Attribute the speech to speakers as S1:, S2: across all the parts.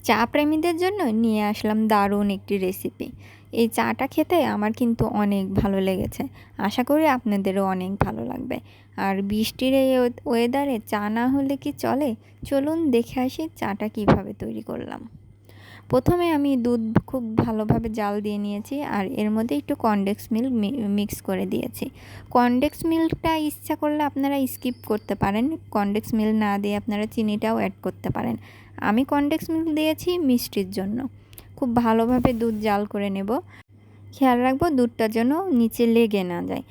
S1: চা প্রেমীদের জন্য নিয়ে আসলাম দারুণ একটি রেসিপি। এই চাটা খেতে আমার কিন্তু অনেক ভালো লেগেছে। আশা করি আপনাদেরও অনেক ভালো লাগবে। আর বৃষ্টির এই ওয়েদারে চা না হলে কি চলে? চলুন দেখে আসি চাটা কিভাবে তৈরি করলাম। প্রথমে আমি দুধ খুব ভালোভাবে জাল দিয়ে নিয়েছি আর এর মধ্যে একটু কনডেন্স মিল্ক মিক্স করে দিয়েছি। কনডেন্স মিল্কটা ইচ্ছা করলে আপনারা স্কিপ করতে পারেন। কনডেন্স মিল্ক না দিয়ে আপনারা চিনিটাও অ্যাড করতে পারেন। আমি কনডেন্স মিল্ক দিয়েছি মিষ্টির জন্য। খুব ভালোভাবে দুধ জাল করে নেব। খেয়াল রাখবো দুধটা যেন নিচে লেগে না যায়।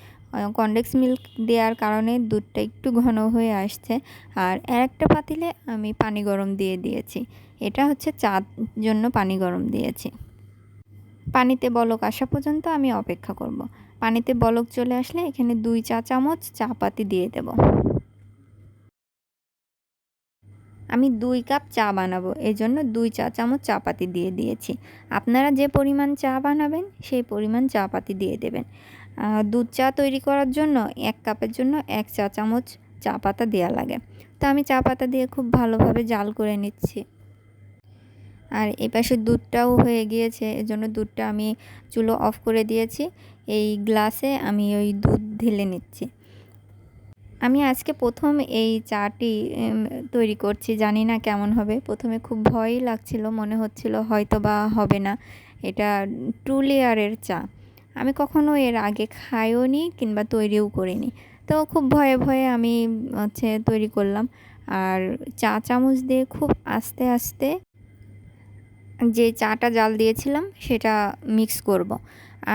S1: কনডেন্স মিল্ক দেওয়ার কারণে দুধটা একটু ঘন হয়ে আসছে। আর একটা পাতিলে আমি পানি গরম দিয়ে দিয়েছি। এটা হচ্ছে চার জন্য পানি গরম দিয়েছি। পানিতে বলক আসা পর্যন্ত আমি অপেক্ষা করব। পানিতে বলক চলে আসলে এখানে 2 চা চামচ চা পাতি দিয়ে দেব। আমি 2 কাপ চা বানাবো, এজন্য 2 চা চামচ চা পাতি দিয়ে দিয়েছি। আপনারা যে পরিমাণ চা বানাবেন সেই পরিমাণ চা পাতি দিয়ে দেবেন। দুধ চা তৈরি করার জন্য 1 কাপের জন্য 1 চা চামচ চা পাতা দেওয়া লাগে। তো আমি চা পাতা দিয়ে খুব ভালোভাবে জাল করে নিচ্ছি। আর এপাশে দুধটাও হয়ে গিয়েছে, এজন্য দুধটা আমি চুলো অফ করে দিয়েছি। এই গ্লাসে আমি ওই দুধ ঢেলে নিচ্ছি। আমি আজকে প্রথম এই চাটি তৈরি করছি, জানি না কেমন হবে। প্রথমে খুব ভয়ই লাগছিল, মনে হচ্ছিল হয়তো বা হবে না। এটা 2 লেয়ারের চা। আমি কখনো এর আগে খাইও নি কিংবা তৈরিও করিনি। তো খুব ভয়ে ভয়ে আমি তৈরি করলাম। আর চা চামচ দিয়ে খুব আস্তে আস্তে যে চাটা জাল দিয়েছিলাম সেটা মিক্স করব।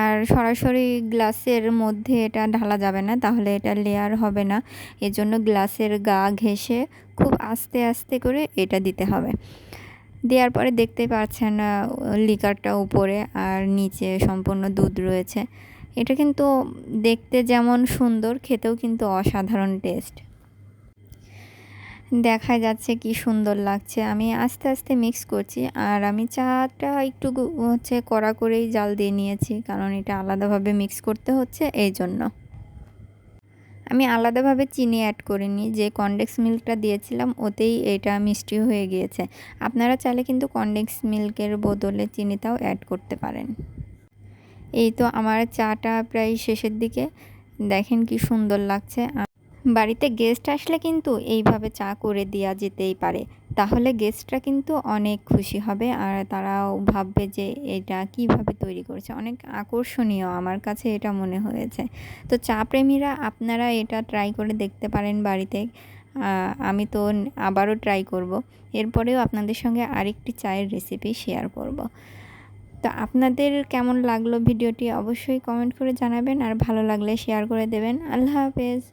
S1: আর সরাসরি গ্লাসের মধ্যে এটা ঢালা যাবে না, তাহলে এটা লেয়ার হবে না। এজন্য গ্লাসের গা ঘেঁষে খুব আস্তে আস্তে করে এটা দিতে হবে। দেওয়ার পরে দেখতে পাচ্ছেন লিকারটা উপরে আর নিচে সম্পূর্ণ দুধ রয়েছে। এটা কিন্তু দেখতে যেমন সুন্দর, খেতেও কিন্তু অসাধারণ টেস্ট। দেখা যাচ্ছে কি সুন্দর লাগছে। আমি আস্তে আস্তে মিক্স করছি। আর আমি চাটা একটু কড়া করেই জাল দিয়ে নিয়েছি, কারণ এটা আলাদাভাবে মিক্স করতে হচ্ছে এই জন্য। আমি আলাদাভাবে চিনি অ্যাড করিনি, যে কনডেন্স মিল্কটা দিয়েছিলাম ওতেই এটা মিষ্টি হয়ে গিয়েছে। আপনারা চাইলে কিন্তু কনডেন্স মিল্কের বদলে চিনিটাও অ্যাড করতে পারেন। এই তো আমার চাটা প্রায় শেষের দিকে, দেখেন কি সুন্দর লাগছে। বাড়িতে গেস্ট আসলে কিন্তু এইভাবে চা করে দেওয়া যেতেই পারে, তাহলে গেস্টরা কিন্তু অনেক খুশি হবে আর তারাও ভাববে যে এটা কিভাবে তৈরি করেছে, অনেক আকর্ষণীয়। আমার কাছে এটা মনে হয়েছে। তো চা প্রেমীরা আপনারা এটা ট্রাই করে দেখতে পারেন বাড়িতে। আমি তো আবারও ট্রাই করব। এরপরেও আপনাদের সঙ্গে আরেকটি চায়ের রেসিপি শেয়ার করব। তো আপনাদের কেমন লাগলো ভিডিওটি অবশ্যই কমেন্ট করে জানাবেন, আর ভালো লাগলে শেয়ার করে দেবেন। আল্লাহ হাফেজ।